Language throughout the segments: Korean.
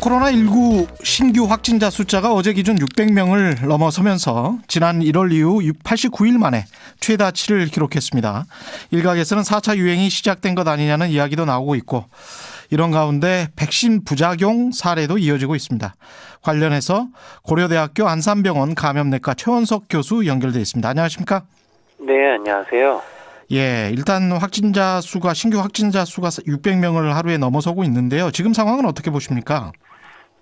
코로나19 신규 확진자 숫자가 어제 기준 600명을 넘어서면서 지난 1월 이후 89일 만에 최다치를 기록했습니다. 일각에서는 4차 유행이 시작된 것 아니냐는 이야기도 나오고 있고, 이런 가운데 백신 부작용 사례도 이어지고 있습니다. 관련해서 고려대학교 안산병원 감염내과 최원석 교수 연결돼 있습니다. 안녕하십니까? 네, 안녕하세요. 예, 일단 신규 확진자 수가 600명을 하루에 넘어서고 있는데요. 지금 상황은 어떻게 보십니까?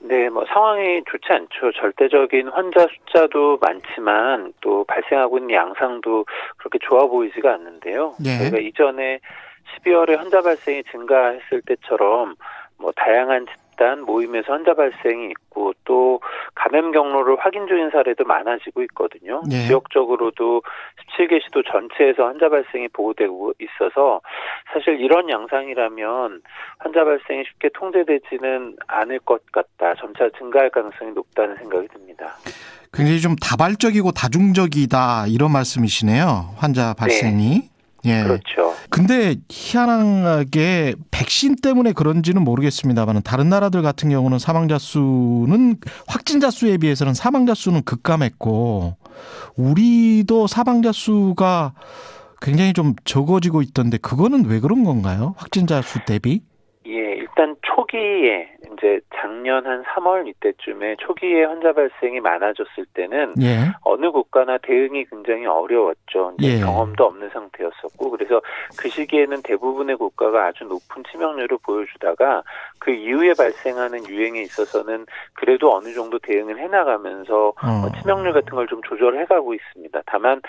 네, 상황이 좋지 않죠. 절대적인 환자 숫자도 많지만 또 발생하고 있는 양상도 그렇게 좋아 보이지가 않는데요. 예. 저희가 이전에 12월에 환자 발생이 증가했을 때처럼 다양한 집단 모임에서 환자 발생이 있고 또 감염 경로를 확인 중인 사례도 많아지고 있거든요. 예. 지역적으로도 17개 시도 전체에서 환자 발생이 보고되고 있어서 사실 이런 양상이라면 환자 발생이 쉽게 통제되지는 않을 것 같다. 점차 증가할 가능성이 높다는 생각이 듭니다. 굉장히 좀 다발적이고 다중적이다, 이런 말씀이시네요. 환자 발생이. 네. 예. 그렇죠. 근데 희한하게 백신 때문에 그런지는 모르겠습니다만 다른 나라들 같은 경우는 확진자 수에 비해서는 사망자 수는 급감했고, 우리도 사망자 수가 굉장히 좀 적어지고 있던데 그거는 왜 그런 건가요? 확진자 수 대비? 예, 일단 초기에 이제 작년 한 3월 이때쯤에 초기에 환자 발생이 많아졌을 때는 예. 어느 국가나 대응이 굉장히 어려웠죠. 이제 예. 경험도 없는 상태였었고, 그래서 그 시기에는 대부분의 국가가 아주 높은 치명률을 보여주다가 그 이후에 발생하는 유행에 있어서는 그래도 어느 정도 대응을 해나가면서 치명률 같은 걸 좀 조절해가고 있습니다. 다만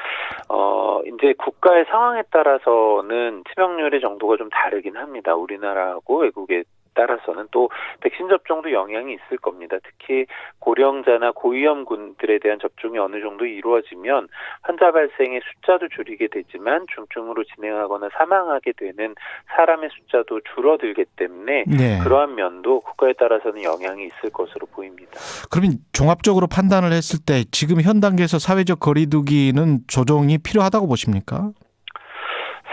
이제 국가의 상황에 따라서는 치명률의 정도가 좀 다르긴 합니다. 우리나라하고 외국에 따라서는 또 백신 접종도 영향이 있을 겁니다. 특히 고령자나 고위험군들에 대한 접종이 어느 정도 이루어지면 환자 발생의 숫자도 줄이게 되지만 중증으로 진행하거나 사망하게 되는 사람의 숫자도 줄어들기 때문에 네. 그러한 면도 국가에 따라서는 영향이 있을 것으로 보입니다. 그러면 종합적으로 판단을 했을 때 지금 현 단계에서 사회적 거리두기는 조정이 필요하다고 보십니까?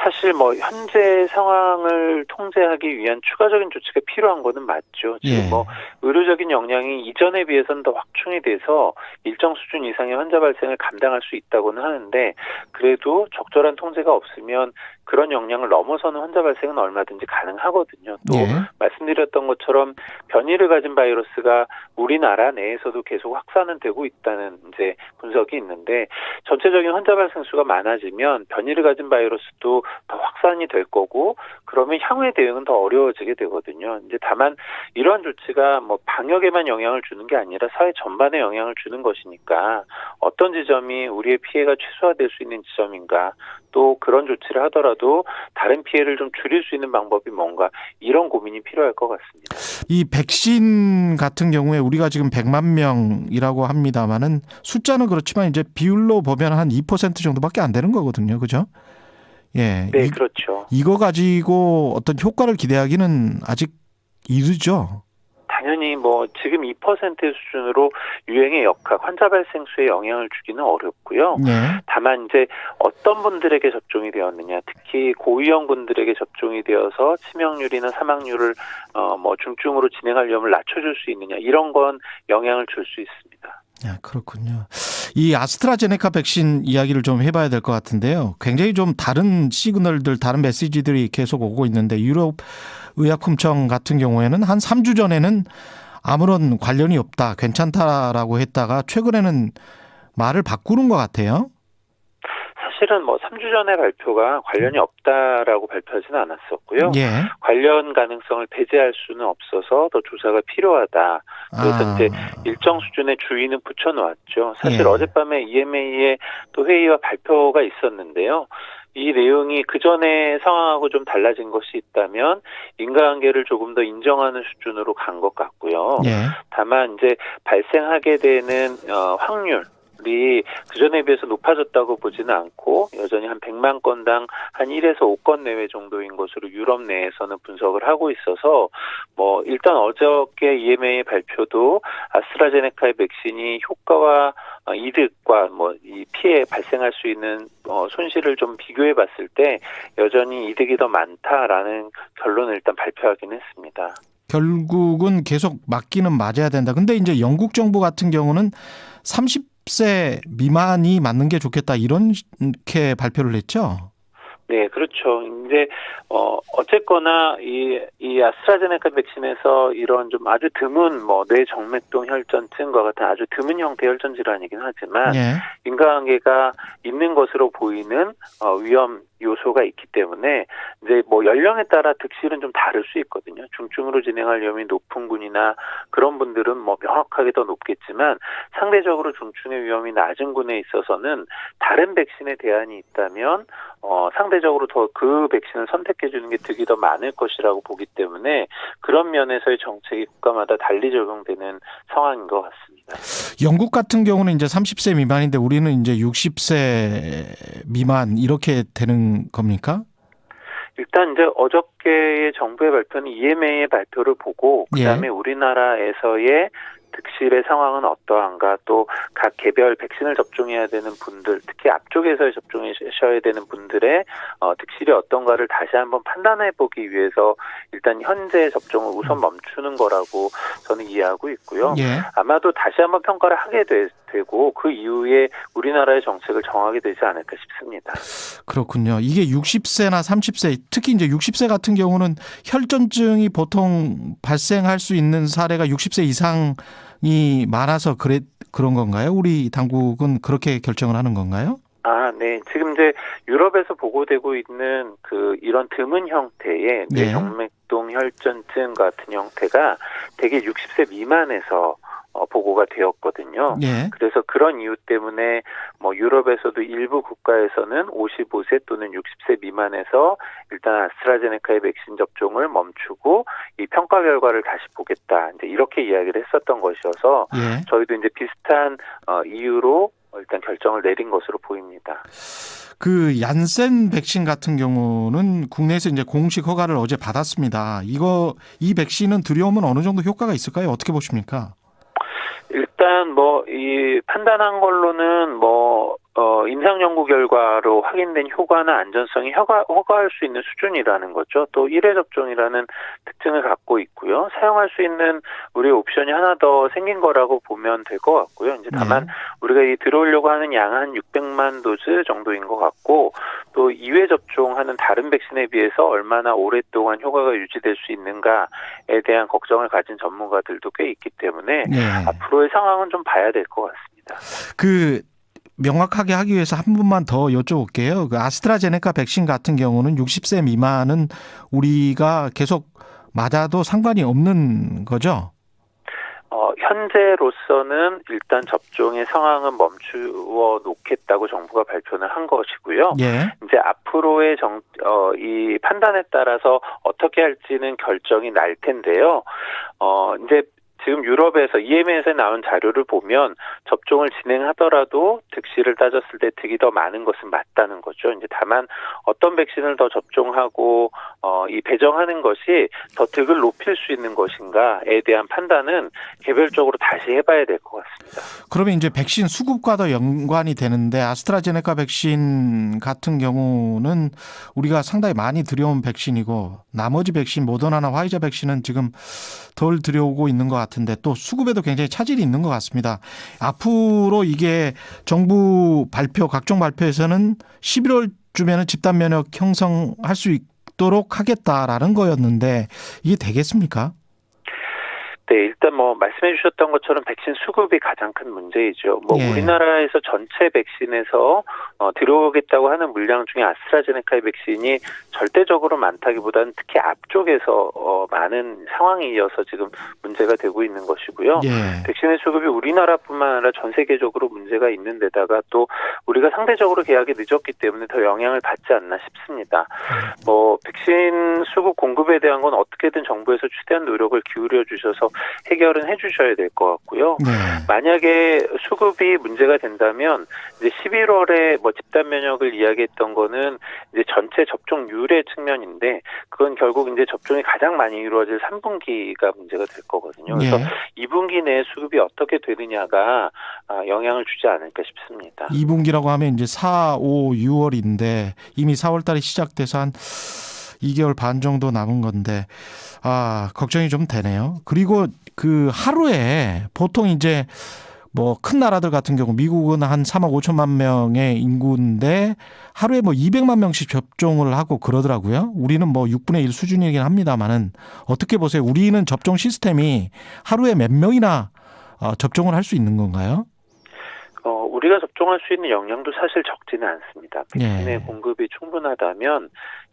사실 현재 상황을 통제하기 위한 추가적인 조치가 필요한 거는 맞죠. 지금 의료적인 역량이 이전에 비해서는 더 확충이 돼서 일정 수준 이상의 환자 발생을 감당할 수 있다고는 하는데, 그래도 적절한 통제가 없으면 그런 역량을 넘어서는 환자 발생은 얼마든지 가능하거든요. 또 말씀드렸던 것처럼 변이를 가진 바이러스가 우리나라 내에서도 계속 확산은 되고 있다는 이제 분석이 있는데, 전체적인 환자 발생 수가 많아지면 변이를 가진 바이러스도 더 확산이 될 거고, 그러면 향후의 대응은 더 어려워지게 되거든요. 이제 다만 이러한 조치가 방역에만 영향을 주는 게 아니라 사회 전반에 영향을 주는 것이니까 어떤 지점이 우리의 피해가 최소화될 수 있는 지점인가, 또 그런 조치를 하더라도 다른 피해를 좀 줄일 수 있는 방법이 뭔가, 이런 고민이 필요할 것 같습니다. 이 백신 같은 경우에 우리가 지금 100만 명이라고 합니다만은 숫자는 그렇지만 이제 비율로 보면 한 2% 정도밖에 안 되는 거거든요. 그죠? 예. 네, 그렇죠. 이거 가지고 어떤 효과를 기대하기는 아직 이르죠. 당연히 지금 2% 수준으로 유행의 역학, 환자 발생 수에 영향을 주기는 어렵고요. 다만 이제 어떤 분들에게 접종이 되었느냐, 특히 고위험 분들에게 접종이 되어서 치명률이나 사망률을 중증으로 진행할 위험을 낮춰줄 수 있느냐, 이런 건 영향을 줄 수 있습니다. 그렇군요. 이 아스트라제네카 백신 이야기를 좀 해봐야 될 것 같은데요. 굉장히 좀 다른 시그널들, 다른 메시지들이 계속 오고 있는데, 유럽 의약품청 같은 경우에는 한 3주 전에는 아무런 관련이 없다, 괜찮다라고 했다가 최근에는 말을 바꾸는 것 같아요. 사실은 3주 전에 발표가 관련이 없다라고 발표하지는 않았었고요. 관련 가능성을 배제할 수는 없어서 더 조사가 필요하다. 그래서 이제 일정 수준의 주의는 붙여놓았죠. 사실 어젯밤에 EMA의 또 회의와 발표가 있었는데요. 이 내용이 그전의 상황하고 좀 달라진 것이 있다면 인과관계를 조금 더 인정하는 수준으로 간 것 같고요. 다만 이제 발생하게 되는 확률, 이 그전에 비해서 높아졌다고 보지는 않고 여전히 한 100만 건당 한 1에서 5건 내외 정도인 것으로 유럽 내에서는 분석을 하고 있어서 일단 어저께 EMA의 발표도 아스트라제네카의 백신이 효과와 이득과 이 피해 발생할 수 있는 손실을 좀 비교해 봤을 때 여전히 이득이 더 많다라는 결론을 일단 발표하긴 했습니다. 결국은 계속 맞기는 맞아야 된다. 근데 이제 영국 정부 같은 경우는 30세 미만이 맞는 게 좋겠다 이렇게 발표를 했죠. 네, 그렇죠. 이제 어쨌거나 이 아스트라제네카 백신에서 이런 좀 아주 드문 뇌정맥동 혈전증과 같은 아주 드문 형태 혈전 질환이긴 하지만 예. 인과관계가 있는 것으로 보이는 위험 요소가 있기 때문에 이제 연령에 따라 득실은 좀 다를 수 있거든요. 중증으로 진행할 위험이 높은 군이나 그런 분들은 명확하게 더 높겠지만 상대적으로 중증의 위험이 낮은 군에 있어서는 다른 백신에 대안이 있다면 상대적으로 더 그 백신을 선택해 주는 게 득이 더 많을 것이라고 보기 때문에 그런 면에서의 정책이 국가마다 달리 적용되는 상황인 것 같습니다. 영국 같은 경우는 이제 30세 미만인데 우리는 이제 60세 미만 이렇게 되는 겁니까? 일단 이제 어저께의 정부의 발표는 EMA의 발표를 보고 그다음에 우리나라에서의 득실의 상황은 어떠한가 또 각 개별 백신을 접종해야 되는 분들 특히 앞쪽에서 접종하셔야 되는 분들의 득실이 어떤가를 다시 한번 판단해 보기 위해서 일단 현재 접종을 우선 멈추는 거라고 저는 이해하고 있고요. 예. 아마도 다시 한번 평가를 하게 되고 그 이후에 우리나라의 정책을 정하게 되지 않을까 싶습니다. 그렇군요. 이게 60세나 30세, 특히 이제 60세 같은 경우는 혈전증이 보통 발생할 수 있는 사례가 60세 이상이 많아서 그런 건가요? 우리 당국은 그렇게 결정을 하는 건가요? 네. 지금 이제 유럽에서 보고되고 있는 이런 드문 형태의 뇌정맥동 혈전증 같은 형태가 대개 60세 미만에서 보고가 되었거든요. 예. 그래서 그런 이유 때문에 유럽에서도 일부 국가에서는 55세 또는 60세 미만에서 일단 아스트라제네카의 백신 접종을 멈추고 이 평가 결과를 다시 보겠다. 이제 이렇게 이야기를 했었던 것이어서 예. 저희도 이제 비슷한 이유로 일단 결정을 내린 것으로 보입니다. 그 얀센 백신 같은 경우는 국내에서 이제 공식 허가를 어제 받았습니다. 이 백신은 들여오면 어느 정도 효과가 있을까요? 어떻게 보십니까? 일단 이 판단한 걸로는 임상 연구 결과로 확인된 효과나 안전성이 허가할 수 있는 수준이라는 거죠. 또 1회 접종이라는 특징을 갖고 있고요. 사용할 수 있는 우리의 옵션이 하나 더 생긴 거라고 보면 될 것 같고요. 이제 다만 우리가 들어오려고 하는 양 한 600만 도즈 정도인 것 같고 또 2회 접종하는 다른 백신에 비해서 얼마나 오랫동안 효과가 유지될 수 있는가에 대한 걱정을 가진 전문가들도 꽤 있기 때문에 앞으로의 상황은 좀 봐야 될 것 같습니다. 명확하게 하기 위해서 한 분만 더 여쭤볼게요. 그 아스트라제네카 백신 같은 경우는 60세 미만은 우리가 계속 맞아도 상관이 없는 거죠? 현재로서는 일단 접종의 상황은 멈추어 놓겠다고 정부가 발표는 한 것이고요. 예. 이제 앞으로의 이 판단에 따라서 어떻게 할지는 결정이 날 텐데요. 이제 지금 유럽에서 EMA에서 나온 자료를 보면 접종을 진행하더라도 득실을 따졌을 때 득이 더 많은 것은 맞다는 거죠. 이제 다만 어떤 백신을 더 접종하고 이 배정하는 것이 더 득을 높일 수 있는 것인가에 대한 판단은 개별적으로 다시 해봐야 될 것 같습니다. 그러면 이제 백신 수급과도 연관이 되는데 아스트라제네카 백신 같은 경우는 우리가 상당히 많이 들여온 백신이고 나머지 백신 모더나나 화이자 백신은 지금 덜 들여오고 있는 것 같은데 또 수급에도 굉장히 차질이 있는 것 같습니다. 앞으로 이게 정부 발표 각종 발표에서는 11월쯤에는 집단 면역 형성할 수 있도록 하겠다라는 거였는데 이게 되겠습니까? 네, 일단 말씀해 주셨던 것처럼 백신 수급이 가장 큰 문제이죠. 우리나라에서 전체 백신에서 들어오겠다고 하는 물량 중에 아스트라제네카의 백신이 절대적으로 많다기보다는 특히 앞쪽에서 많은 상황이어서 지금 문제가 되고 있는 것이고요. 예. 백신의 수급이 우리나라뿐만 아니라 전 세계적으로 문제가 있는 데다가 또 우리가 상대적으로 계약이 늦었기 때문에 더 영향을 받지 않나 싶습니다. 백신 수급 공급에 대한 건 어떻게든 정부에서 최대한 노력을 기울여 주셔서 해결은 해주셔야 될 것 같고요. 만약에 수급이 문제가 된다면 이제 11월에 집단 면역을 이야기했던 거는 이제 전체 접종률의 측면인데 그건 결국 이제 접종이 가장 많이 이루어질 3분기가 문제가 될 거거든요. 그래서 2분기 내에 수급이 어떻게 되느냐가 영향을 주지 않을까 싶습니다. 2분기라고 하면 이제 4, 5, 6월인데 이미 4월 달에 시작돼서 한 2개월 반 정도 남은 건데 걱정이 좀 되네요. 그리고 그 하루에 보통 이제 뭐 큰 나라들 같은 경우 미국은 한 3억 5천만 명의 인구인데 하루에 뭐 200만 명씩 접종을 하고 그러더라고요. 우리는 뭐 6분의 1 수준이긴 합니다만은 어떻게 보세요? 우리는 접종 시스템이 하루에 몇 명이나 접종을 할 수 있는 건가요? 우리가 접종할 수 있는 영양도 사실 적지는 않습니다. 백신의 예. 공급이 충분하다면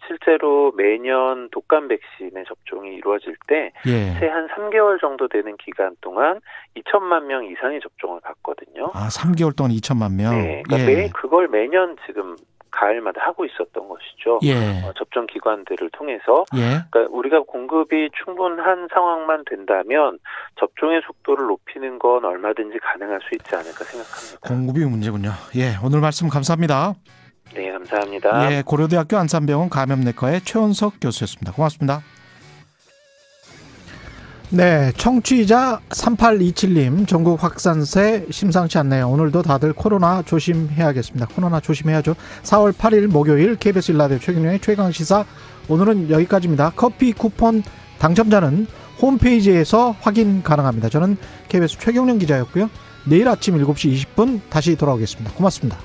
실제로 매년 독감 백신의 접종이 이루어질 때 예. 채 한 3개월 정도 되는 기간 동안 2천만 명 이상의 접종을 받거든요. 3개월 동안 2천만 명. 네, 그러니까 그걸 매년 지금 가을마다 하고 있었던 것이죠. 예. 접종 기관들을 통해서. 예. 그러니까 우리가 공급이 충분한 상황만 된다면 접종의 속도를 높이는 건 얼마든지 가능할 수 있지 않을까 생각합니다. 공급이 문제군요. 예, 오늘 말씀 감사합니다. 네, 감사합니다. 예, 고려대학교 안산병원 감염내과의 최원석 교수였습니다. 고맙습니다. 네, 청취자 3827님 전국 확산세 심상치 않네요. 오늘도 다들 코로나 조심해야겠습니다. 코로나 조심해야죠. 4월 8일 목요일 KBS 1라디오 최경영의 최강시사 오늘은 여기까지입니다. 커피 쿠폰 당첨자는 홈페이지에서 확인 가능합니다. 저는 KBS 최경영 기자였고요. 내일 아침 7시 20분 다시 돌아오겠습니다. 고맙습니다.